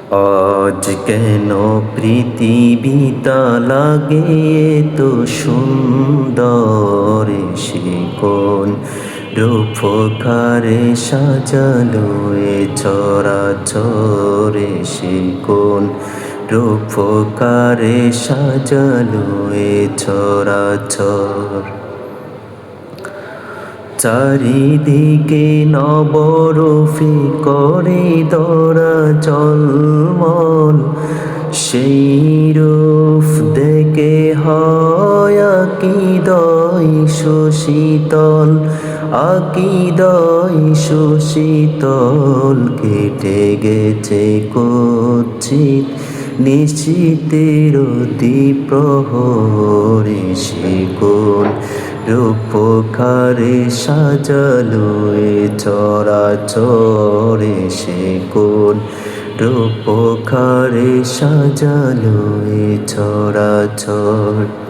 আজ কেন পৃথিবীটা লাগে তো সুন্দর, সে কোন রূপকারে সাজালো এ চরাচরে, সে কোন রূপকারে সাজালো এ চরাচর। চারিদিকে নবরূপে করে দরা জলমল, সেই রূপ দেখে হয় আকিদয় সুশীতল, আকিদয় সুশীতল। কেটে গেছে কুৎসিত নিশ্চিতের দ্বিপ্রহরে, সে কোন রূপকারে সাজালো এ চরাচরে, সে কোন রূপকারে সাজালো এ চরাচর।